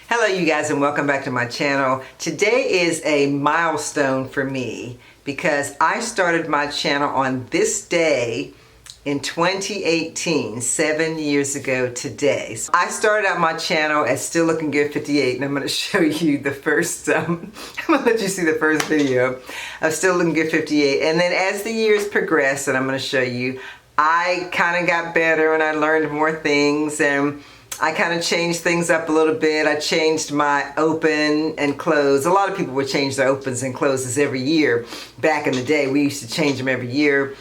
Hello you guys and welcome back to my channel. Today is a milestone for me because I started my channel on this day in 2018, 7 years ago today. So I started out my channel as Stilllookingoood58 and I'm going to show you the first, I'm going to let you see the first video of Stilllookingoood58, and then as the years progressed, and I'm going to show you, I kind of got better and I learned more things, and I kind of changed things up a little bit. I changed my open and close. A lot of people would change their opens and closes every year. Back in the day, we used to change them every year.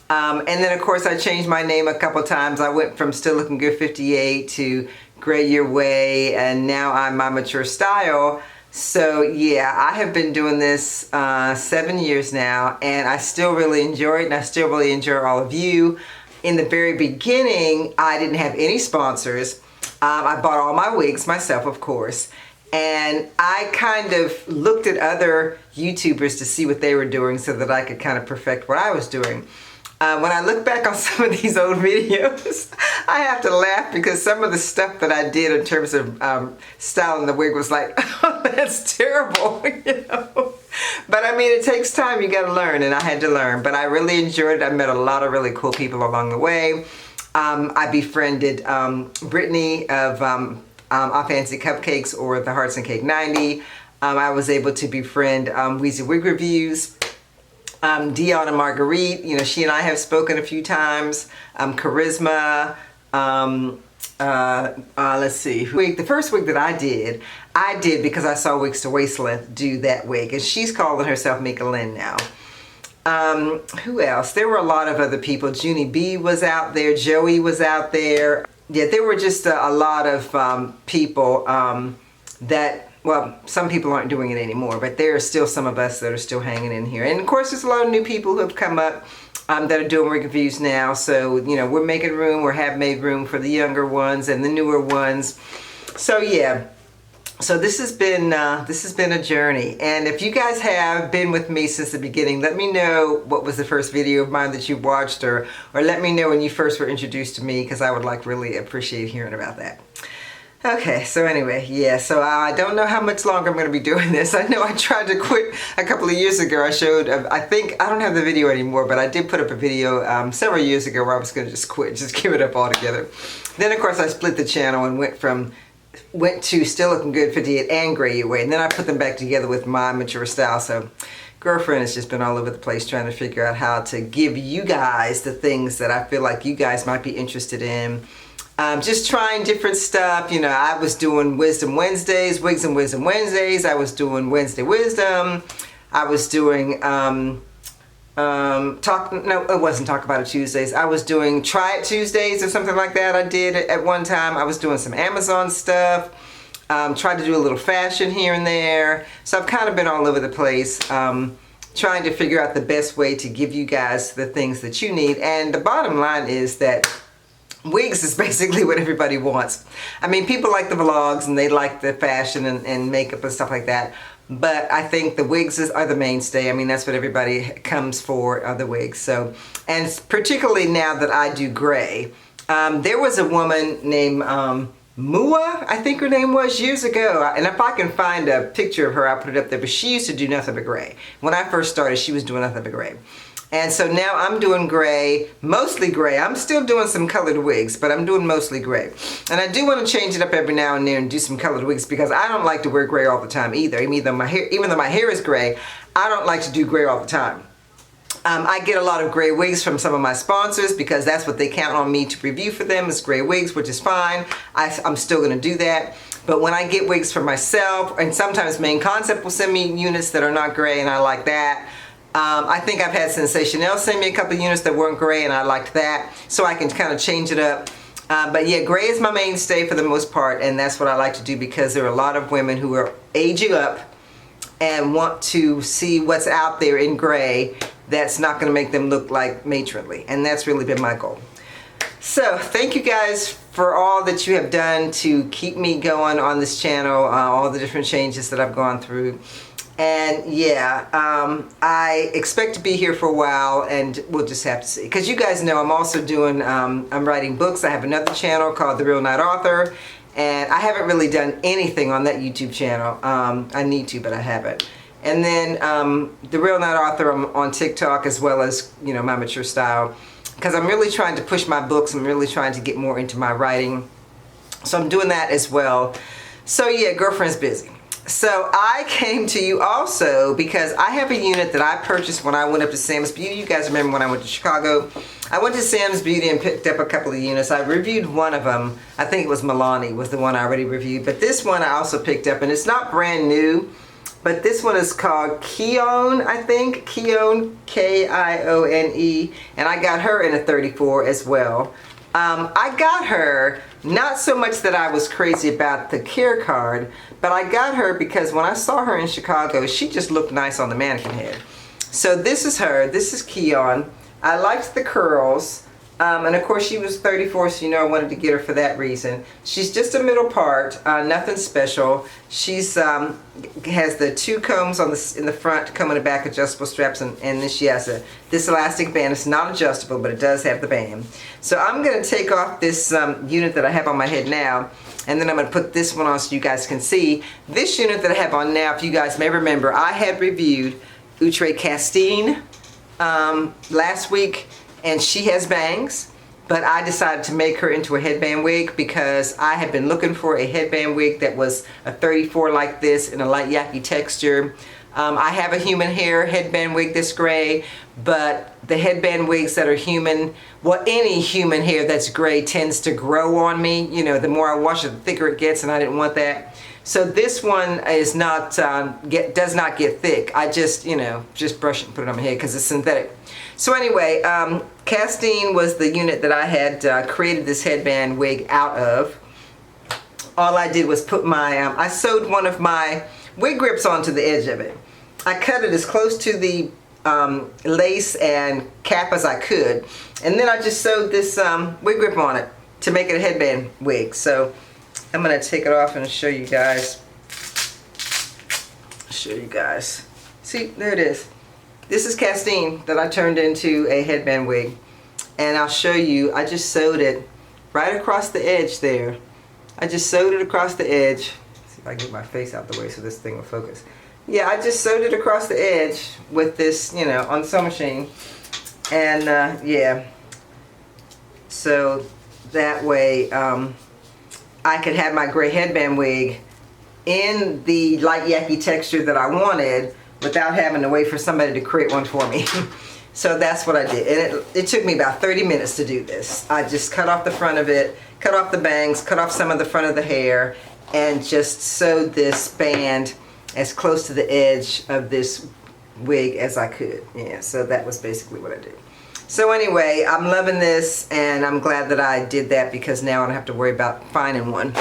And then of course I changed my name a couple times. I went from Stilllookingoood58 to Gray Your Way, and now I'm MyMatureStyle. So yeah, I have been doing this 7 years now, and I still really enjoy it, and I still really enjoy all of you. In the very beginning, I didn't have any sponsors. I bought all my wigs myself, of course, and I kind of looked at other YouTubers to see what they were doing so that I could kind of perfect what I was doing. When I look back on some of these old videos, I have to laugh because some of the stuff that I did in terms of styling the wig was like, oh, that's terrible, you know. But I mean, it takes time, you gotta learn, and I had to learn. But I really enjoyed it. I met a lot of really cool people along the way. I befriended Brittany of I Fancy Cupcakes, or the Hearts and Cake 90. I was able to befriend Weezy Wig Reviews, Dion and Marguerite. You know, she and I have spoken a few times. Charisma. Let's see. The first wig that I did because I saw Wigs to Waist Length do that wig, and she's calling herself Mika Lynn now. Who else? There were a lot of other people. Junie B was out there. Joey was out there. Yeah, there were just a lot of people that, well, some people aren't doing it anymore, but there are still some of us that are still hanging in here. And of course, there's a lot of new people who have come up that are doing wig reviews now. So, you know, we're making room, or have made room for the younger ones and the newer ones. So yeah. So this has been a journey, and if you guys have been with me since the beginning, let me know what was the first video of mine that you watched, or let me know when you first were introduced to me, because I would really appreciate hearing about that. Okay, so anyway, yeah, so I don't know how much longer I'm going to be doing this. I know I tried to quit a couple of years ago. I showed, I think, I don't have the video anymore, but I did put up a video several years ago where I was going to just quit, just give it up altogether. Then of course I split the channel and went to Stilllookingoood58 and Gray Your Way, and then I put them back together with MyMatureStyle. So girlfriend has just been all over the place trying to figure out how to give you guys the things that I feel like you guys might be interested in. Just trying different stuff. You know, I was doing Wisdom Wednesdays, Wigs and Wisdom Wednesdays. I was doing Wednesday Wisdom. I was doing no, it wasn't Talk About It Tuesdays. I was doing Try It Tuesdays or something like that. I did it at one time. I was doing some Amazon stuff. Tried to do a little fashion here and there. So I've kind of been all over the place, trying to figure out the best way to give you guys the things that you need. And the bottom line is that wigs is basically what everybody wants. I mean, people like the vlogs and they like the fashion and makeup and stuff like that. But I think the wigs are the mainstay. I mean, that's what everybody comes for, are the wigs. So, and particularly now that I do gray. There was a woman named Mua, I think her name was, years ago. And if I can find a picture of her, I'll put it up there. But she used to do nothing but gray. When I first started, she was doing nothing but gray. And so now I'm doing gray, mostly gray. I'm still doing some colored wigs, but I'm doing mostly gray. And I do want to change it up every now and then and do some colored wigs, because I don't like to wear gray all the time either. Even though my hair is gray, I don't like to do gray all the time. I get a lot of gray wigs from some of my sponsors because that's what they count on me to review for them, is gray wigs, which is fine. I'm still going to do that. But when I get wigs for myself, and sometimes Main Concept will send me units that are not gray, and I like that. I think I've had Sensationelle send me a couple of units that weren't gray, and I liked that. So I can kind of change it up. But yeah, gray is my mainstay for the most part, and that's what I like to do because there are a lot of women who are aging up and want to see what's out there in gray that's not going to make them look like matronly. And that's really been my goal. So thank you guys for all that you have done to keep me going on this channel, all the different changes that I've gone through. And yeah, I expect to be here for a while, and we'll just have to see. Because you guys know I'm also doing, I'm writing books. I have another channel called The Real Night Author, And I haven't really done anything on that YouTube channel. I need to, but I haven't. And then The Real Not Author on TikTok, as well as, you know, My Mature Style. Because I'm really trying to push my books. I'm really trying to get more into my writing. So I'm doing that as well. So yeah, girlfriend's busy. So I came to you also because I have a unit that I purchased when I went up to Sam's Beauty. You guys remember when I went to Chicago? I went to Sam's Beauty and picked up a couple of units. I reviewed one of them. I think it was Milani was the one I already reviewed. But this one I also picked up, and it's not brand new. But this one is called Kione, I think. Kione, Kione. And I got her in a 34 as well. I got her, not so much that I was crazy about the care card, but I got her because when I saw her in Chicago, she just looked nice on the mannequin head. So this is her. This is Kione. I liked the curls. And of course she was 34, so you know I wanted to get her for that reason. She's just a middle part, nothing special. She's has the two combs on in the front, comb in the back, adjustable straps, and then she has this elastic band. It's not adjustable, but it does have the band. So I'm going to take off this unit that I have on my head now, and then I'm going to put this one on so you guys can see. This unit that I have on now, if you guys may remember, I had reviewed Outre Kione last week. And she has bangs, but I decided to make her into a headband wig because I had been looking for a headband wig that was a 34 like this in a light yaki texture. I have a human hair headband wig this gray, but the headband wigs that are human, well, any human hair that's gray tends to grow on me. You know, the more I wash it, the thicker it gets, and I didn't want that. So this one is not does not get thick. I just, you know, just brush it and put it on my head because it's synthetic. So anyway, Castine was the unit that I had created this headband wig out of. All I did was put my, I sewed one of my wig grips onto the edge of it. I cut it as close to the lace and cap as I could. And then I just sewed this wig grip on it to make it a headband wig. So I'm going to take it off and show you guys. See, there it is. This is Castine that I turned into a headband wig. And I'll show you, I just sewed it right across the edge there. I just sewed it across the edge. See if I can get my face out the way so this thing will focus. Yeah, I just sewed it across the edge with this, you know, on the sewing machine. And yeah, so that way I could have my gray headband wig in the light yaki texture that I wanted without having to wait for somebody to create one for me. So that's what I did. And it took me about 30 minutes to do this. I just cut off the front of it, cut off the bangs, cut off some of the front of the hair, and just sewed this band as close to the edge of this wig as I could. Yeah, so that was basically what I did. So anyway, I'm loving this, and I'm glad that I did that because now I don't have to worry about finding one.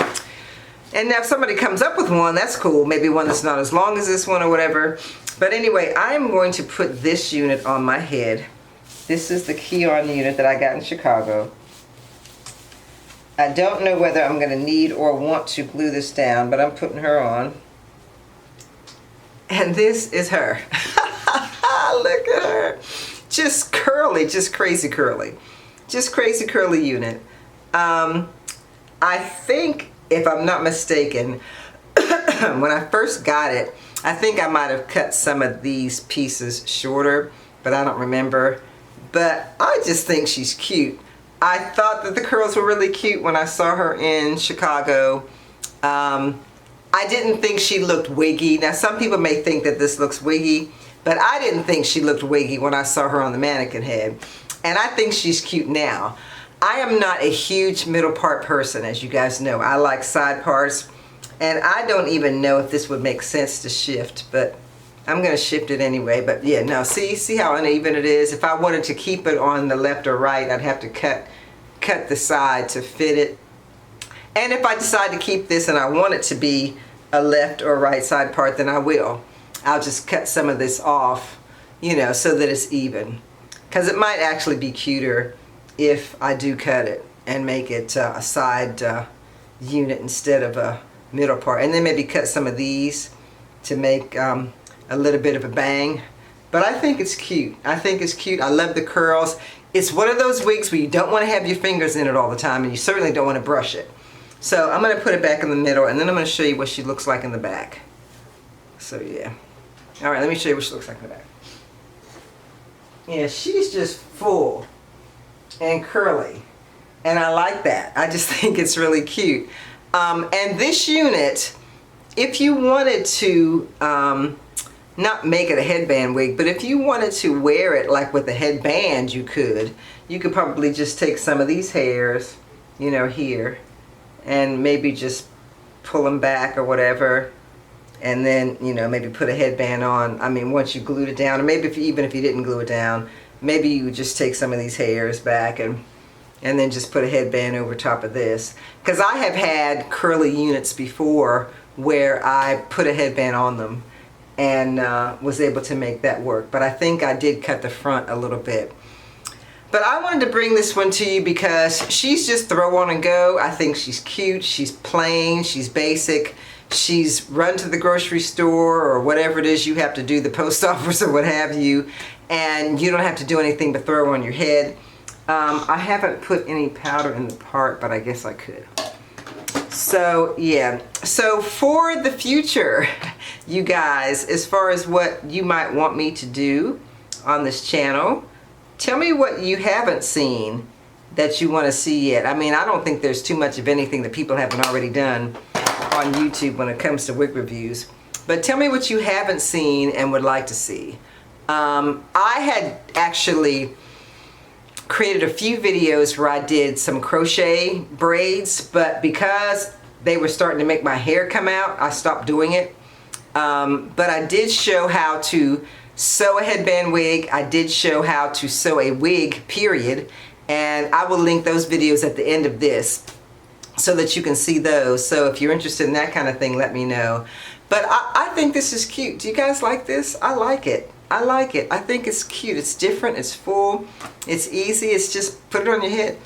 And now if somebody comes up with one, that's cool. Maybe one that's not as long as this one or whatever. But anyway, I'm going to put this unit on my head. This is the Kione unit that I got in Chicago. I don't know whether I'm going to need or want to glue this down, but I'm putting her on. And this is her. Look at her. Just curly, just crazy curly. Just crazy curly unit. I think, if I'm not mistaken, when I first got it, I think I might have cut some of these pieces shorter, but I don't remember. But I just think she's cute. I thought that the curls were really cute when I saw her in Chicago. I didn't think she looked wiggy. Now some people may think that this looks wiggy, but I didn't think she looked wiggy when I saw her on the mannequin head. And I think she's cute now. I am not a huge middle part person, as you guys know. I like side parts. And I don't even know if this would make sense to shift, but I'm going to shift it anyway. But yeah, no, see how uneven it is? If I wanted to keep it on the left or right, I'd have to cut the side to fit it. And if I decide to keep this and I want it to be a left or right side part, then I will. I'll just cut some of this off, you know, so that it's even. Because it might actually be cuter if I do cut it and make it a side unit instead of a middle part. And then maybe cut some of these to make a little bit of a bang. But I think it's cute. I think it's cute. I love the curls. It's one of those wigs where you don't want to have your fingers in it all the time, and you certainly don't want to brush it. So I'm going to put it back in the middle, and then I'm going to show you what she looks like in the back. So yeah. Alright, let me show you what she looks like in the back. Yeah, she's just full and curly. And I like that. I just think it's really cute. And this unit, if you wanted to, not make it a headband wig, but if you wanted to wear it like with a headband, you could probably just take some of these hairs, you know, here, and maybe just pull them back or whatever, and then, you know, maybe put a headband on. I mean, once you glued it down, or maybe even if you didn't glue it down, maybe you would just take some of these hairs back and then just put a headband over top of this. Because I have had curly units before where I put a headband on them and was able to make that work. But I think I did cut the front a little bit. But I wanted to bring this one to you because she's just throw on and go. I think she's cute, she's plain, she's basic. She's run to the grocery store or whatever it is you have to do, the post office or what have you, and you don't have to do anything but throw on your head. I haven't put any powder in the part, but I guess I could. So yeah, so for the future, you guys, as far as what you might want me to do on this channel, tell me what you haven't seen that you want to see yet. I mean, I don't think there's too much of anything that people haven't already done on YouTube when it comes to wig reviews. But tell me what you haven't seen and would like to see. I had actually created a few videos where I did some crochet braids, but because they were starting to make my hair come out, I stopped doing it. But I did show how to sew a headband wig. I did show how to sew a wig, period. And I will link those videos at the end of this so that you can see those. So if you're interested in that kind of thing, let me know. But I think this is cute. Do you guys like this? I like it. I like it. I think it's cute. It's different. It's full. It's easy. It's just put it on your head.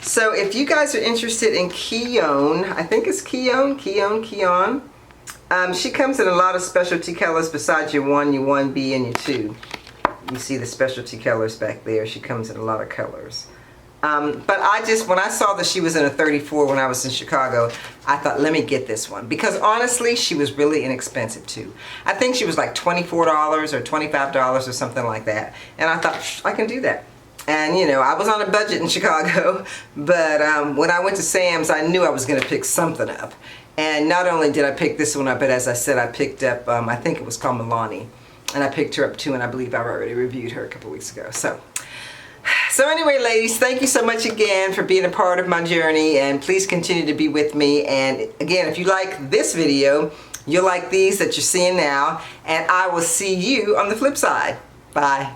So if you guys are interested in Kione, I think it's Kione. She comes in a lot of specialty colors besides your 1, your 1B, and your 2. You see the specialty colors back there. She comes in a lot of colors. But I just, when I saw that she was in a 34 when I was in Chicago, I thought, let me get this one. Because honestly, she was really inexpensive too. I think she was like $24 or $25 or something like that. And I thought, I can do that. And you know, I was on a budget in Chicago, but when I went to Sam's, I knew I was going to pick something up. And not only did I pick this one up, but as I said, I picked up, I think it was called Milani. And I picked her up too, and I believe I've already reviewed her a couple weeks ago. So anyway, ladies, thank you so much again for being a part of my journey, and please continue to be with me. And again, if you like this video, you'll like these that you're seeing now, and I will see you on the flip side. Bye.